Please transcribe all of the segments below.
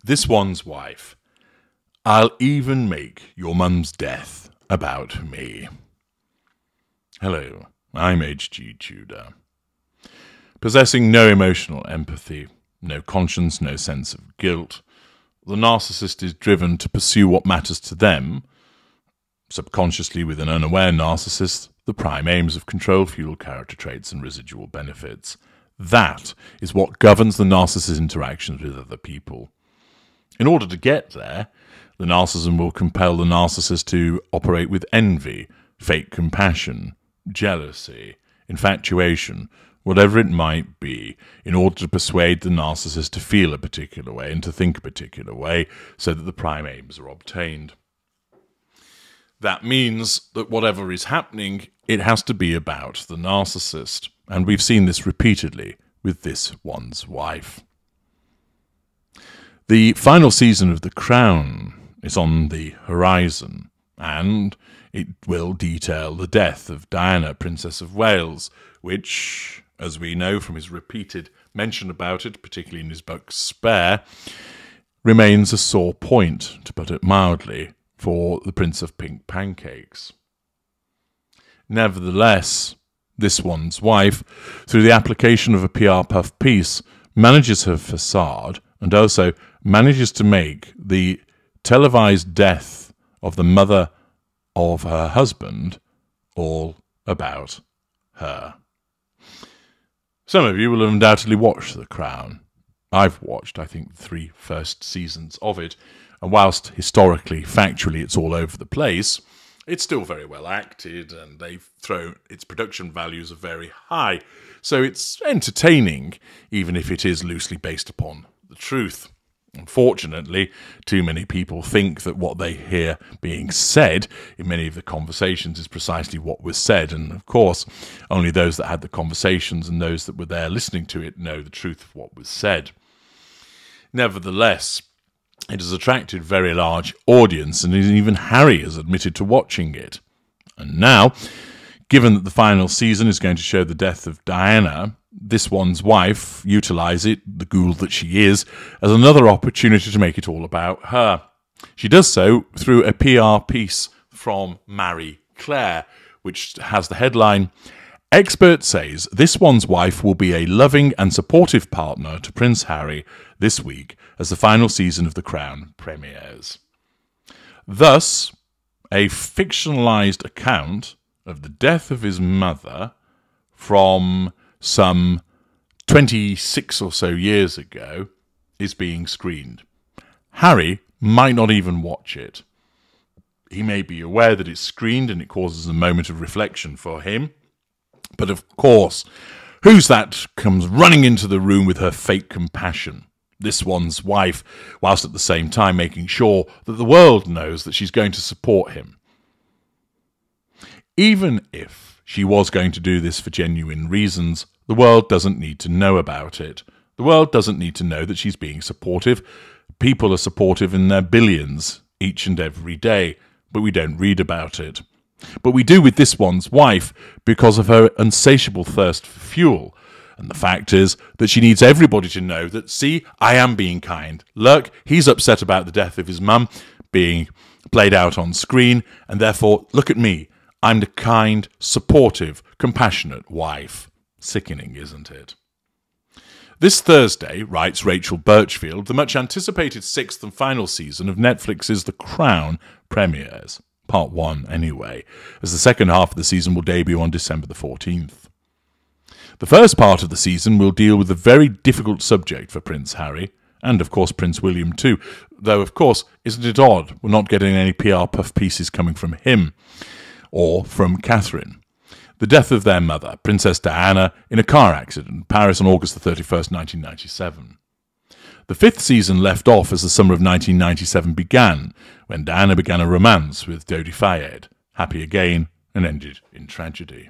This one's wife. I'll even make your mum's death about me. Hello, I'm H.G. Tudor. Possessing no emotional empathy, no conscience, no sense of guilt, the narcissist is driven to pursue what matters to them. Subconsciously, with an unaware narcissist, the prime aims of control, fuel, character traits, and residual benefits. That is what governs the narcissist's interactions with other people. In order to get there, the narcissism will compel the narcissist to operate with envy, fake compassion, jealousy, infatuation, whatever it might be, in order to persuade the narcissist to feel a particular way and to think a particular way so that the prime aims are obtained. That means that whatever is happening, it has to be about the narcissist. And we've seen this repeatedly with this one's wife. The final season of The Crown is on the horizon, and it will detail the death of Diana, Princess of Wales, which, as we know from his repeated mention about it, particularly in his book Spare, remains a sore point, to put it mildly, for the Prince of Pink Pancakes. Nevertheless, this one's wife, through the application of a PR puff piece, manages her facade and also manages to make the televised death of the mother of her husband all about her. Some of you will have undoubtedly watched The Crown. I've watched, I think, the 3 first seasons of it, and whilst historically, factually, it's all over the place, it's still very well acted, and they've thrown its production values are very high, so it's entertaining, even if it is loosely based upon the truth. Unfortunately, too many people think that what they hear being said in many of the conversations is precisely what was said, and of course, only those that had the conversations and those that were there listening to it know the truth of what was said. Nevertheless, it has attracted a very large audience, and even Harry has admitted to watching it. And now, given that the final season is going to show the death of Diana, this one's wife utilises it, the ghoul that she is, as another opportunity to make it all about her. She does so through a PR piece from Marie Claire, which has the headline, "Expert says this one's wife will be a loving and supportive partner to Prince Harry this week as the final season of The Crown premieres." Thus, a fictionalised account of the death of his mother from some 26 or so years ago is being screened. Harry might not even watch it. He may be aware that it's screened and it causes a moment of reflection for him. But of course, who's that comes running into the room with her fake compassion? This one's wife, whilst at the same time making sure that the world knows that she's going to support him. Even if she was going to do this for genuine reasons, the world doesn't need to know about it. The world doesn't need to know that she's being supportive. People are supportive in their billions each and every day, but we don't read about it. But we do with this one's wife because of her insatiable thirst for fuel. And the fact is that she needs everybody to know that, see, I am being kind. Look, he's upset about the death of his mum being played out on screen, and therefore, look at me. I'm the kind, supportive, compassionate wife. Sickening, isn't it? This Thursday, writes Rachel Birchfield, the much-anticipated 6th and final season of Netflix's The Crown premieres. Part 1, anyway, as the second half of the season will debut on December the 14th. The first part of the season will deal with a very difficult subject for Prince Harry, and of course Prince William too, though of course, isn't it odd we're not getting any PR puff pieces coming from him, or from Catherine. The death of their mother, Princess Diana, in a car accident in Paris on August the 31st, 1997. The 5th season left off as the summer of 1997 began, when Diana began a romance with Dodi Fayed, happy again, and ended in tragedy.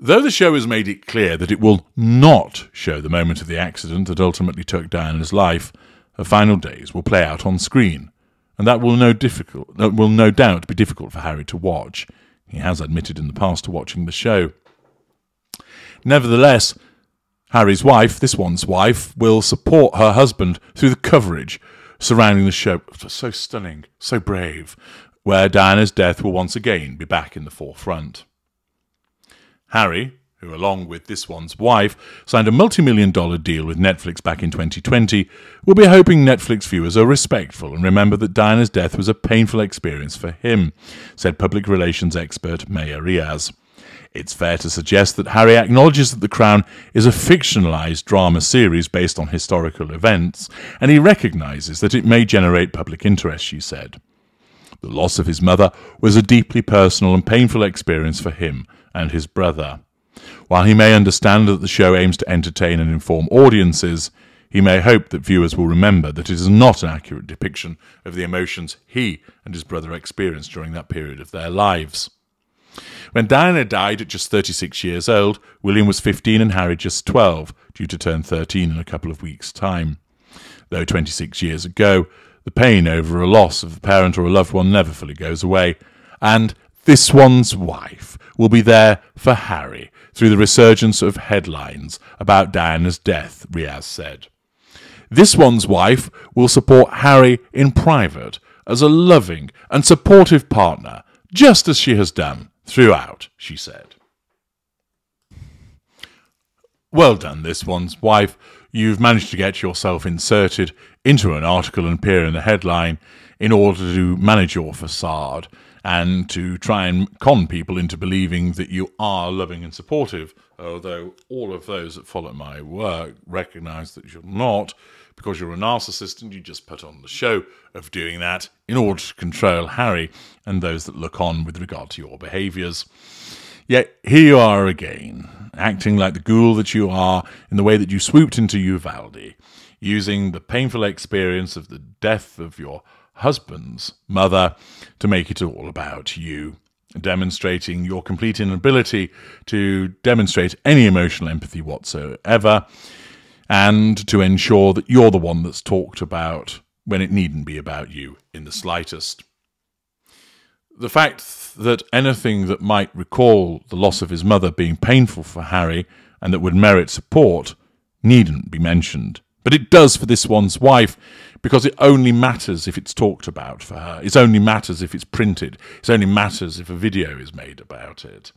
Though the show has made it clear that it will not show the moment of the accident that ultimately took Diana's life, her final days will play out on screen, and that will no doubt be difficult for Harry to watch. He has admitted in the past to watching the show. Nevertheless, Harry's wife, this one's wife, will support her husband through the coverage surrounding the show. So stunning, so brave, where Diana's death will once again be back in the forefront. Harry, who along with this one's wife signed a multi-million-dollar deal with Netflix back in 2020, will be hoping Netflix viewers are respectful and remember that Diana's death was a painful experience for him, said public relations expert Maya Riaz. It's fair to suggest that Harry acknowledges that The Crown is a fictionalised drama series based on historical events, and he recognises that it may generate public interest, she said. The loss of his mother was a deeply personal and painful experience for him and his brother. While he may understand that the show aims to entertain and inform audiences, he may hope that viewers will remember that it is not an accurate depiction of the emotions he and his brother experienced during that period of their lives. When Diana died at just 36 years old, William was 15 and Harry just 12, due to turn 13 in a couple of weeks' time. Though 26 years ago, the pain over a loss of a parent or a loved one never fully goes away, and this one's wife will be there for Harry through the resurgence of headlines about Diana's death, Riaz said. This one's wife will support Harry in private as a loving and supportive partner, just as she has done throughout, she said. Well done, this one's wife. You've managed to get yourself inserted into an article and appear in the headline in order to manage your facade and to try and con people into believing that you are loving and supportive, although all of those that follow my work recognise that you're not, because you're a narcissist and you just put on the show of doing that in order to control Harry and those that look on with regard to your behaviours. Yet here you are again, acting like the ghoul that you are in the way that you swooped into Uvalde, using the painful experience of the death of your husband's mother to make it all about you, demonstrating your complete inability to demonstrate any emotional empathy whatsoever, and to ensure that you're the one that's talked about when it needn't be about you in the slightest. The fact that anything that might recall the loss of his mother being painful for Harry and that would merit support needn't be mentioned. But it does for this one's wife, because it only matters if it's talked about for her. It only matters if it's printed. It only matters if a video is made about it.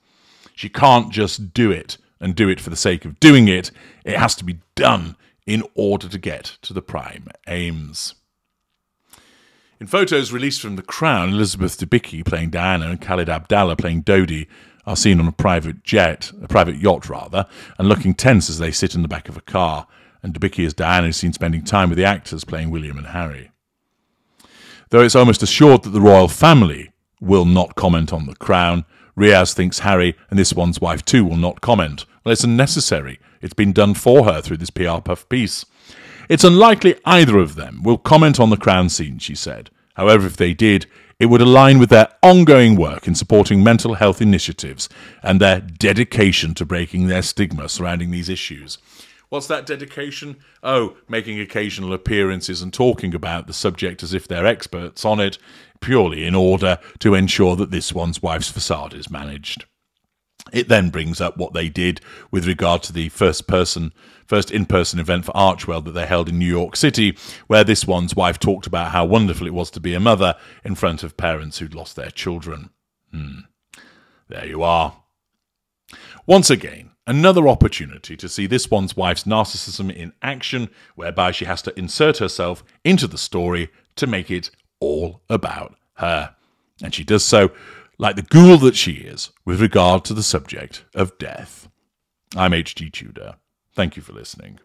She can't just do it and do it for the sake of doing it. It has to be done in order to get to the prime aims. In photos released from The Crown, Elizabeth Debicki playing Diana and Khalid Abdallah playing Dodi are seen on a private yacht, and looking tense as they sit in the back of a car, and Debicki as Diana is seen spending time with the actors playing William and Harry. Though it's almost assured that the royal family will not comment on The Crown, Riaz thinks Harry and this one's wife too will not comment. Well, it's unnecessary. It's been done for her through this PR puff piece. It's unlikely either of them will comment on the Crown scene, she said. However, if they did, it would align with their ongoing work in supporting mental health initiatives and their dedication to breaking their stigma surrounding these issues. What's that dedication? Oh, making occasional appearances and talking about the subject as if they're experts on it, purely in order to ensure that this one's wife's facade is managed. It then brings up what they did with regard to the first in-person event for Archwell that they held in New York City, where this one's wife talked about how wonderful it was to be a mother in front of parents who'd lost their children. There you are. Once again, another opportunity to see this one's wife's narcissism in action, whereby she has to insert herself into the story to make it all about her. And she does so like the ghoul that she is with regard to the subject of death. I'm H.G. Tudor. Thank you for listening.